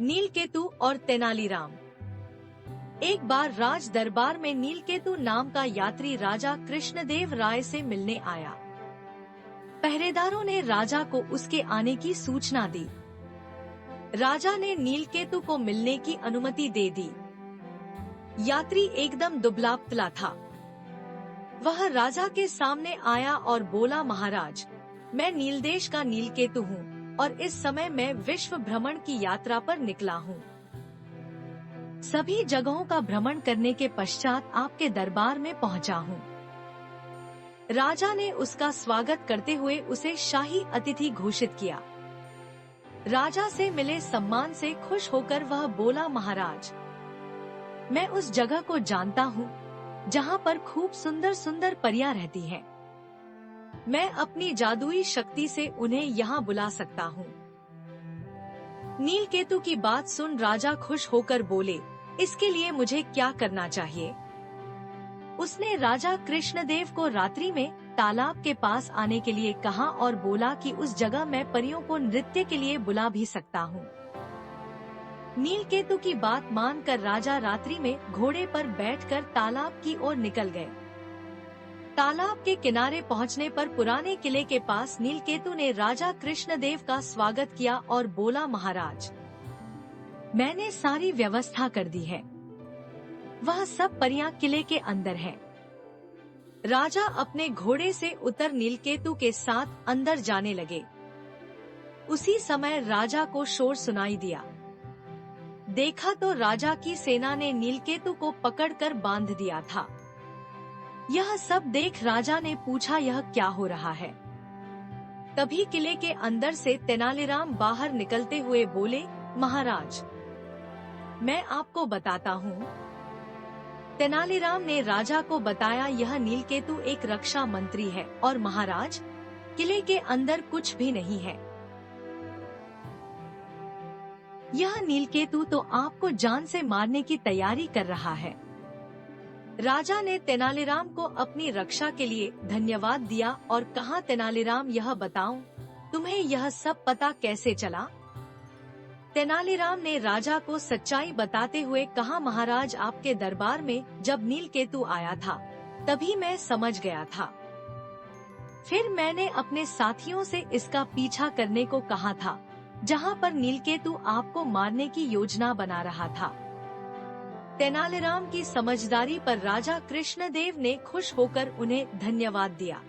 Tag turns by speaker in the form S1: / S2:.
S1: नीलकेतु और तेनालीराम। एक बार राज दरबार में नीलकेतु नाम का यात्री राजा कृष्णदेव राय से मिलने आया। पहरेदारों ने राजा को उसके आने की सूचना दी। राजा ने नीलकेतु को मिलने की अनुमति दे दी। यात्री एकदम दुबला पतला था। वह राजा के सामने आया और बोला, महाराज, मैं नीलदेश का नीलकेतु हूँ और इस समय मैं विश्व भ्रमण की यात्रा पर निकला हूँ। सभी जगहों का भ्रमण करने के पश्चात आपके दरबार में पहुँचा हूँ। राजा ने उसका स्वागत करते हुए उसे शाही अतिथि घोषित किया। राजा से मिले सम्मान से खुश होकर वह बोला, महाराज, मैं उस जगह को जानता हूँ जहाँ पर खूब सुंदर सुंदर परियां रहती हैं। मैं अपनी जादुई शक्ति से उन्हें यहाँ बुला सकता हूँ। नीलकेतु की बात सुन राजा खुश होकर बोले, इसके लिए मुझे क्या करना चाहिए? उसने राजा कृष्णदेव को रात्रि में तालाब के पास आने के लिए कहा और बोला कि उस जगह मैं परियों को नृत्य के लिए बुला भी सकता हूँ। नीलकेतु की बात मानकर राजा रात्रि में घोड़े पर बैठकर तालाब की ओर निकल गए। तालाब के किनारे पहुंचने पर पुराने किले के पास नीलकेतु ने राजा कृष्णदेव का स्वागत किया और बोला, महाराज, मैंने सारी व्यवस्था कर दी है। वह सब परियां किले के अंदर हैं। राजा अपने घोड़े से उतर नीलकेतु के साथ अंदर जाने लगे। उसी समय राजा को शोर सुनाई दिया। देखा तो राजा की सेना ने नीलकेतु को पकड़कर बांध दिया था। यह सब देख राजा ने पूछा, यह क्या हो रहा है? तभी किले के अंदर से तेनालीराम बाहर निकलते हुए बोले, महाराज, मैं आपको बताता हूँ। तेनालीराम ने राजा को बताया, यह नीलकेतु एक रक्षा मंत्री है और महाराज, किले के अंदर कुछ भी नहीं है। यह नीलकेतु तो आपको जान से मारने की तैयारी कर रहा है। राजा ने तेनालीराम को अपनी रक्षा के लिए धन्यवाद दिया और कहा, तेनालीराम, यह बताओ, तुम्हें यह सब पता कैसे चला? तेनालीराम ने राजा को सच्चाई बताते हुए कहा, महाराज, आपके दरबार में जब नीलकेतु आया था तभी मैं समझ गया था। फिर मैंने अपने साथियों से इसका पीछा करने को कहा था, जहाँ पर नीलकेतु आपको मारने की योजना बना रहा था। तेनालीराम की समझदारी पर राजा कृष्णदेव ने खुश होकर उन्हें धन्यवाद दिया।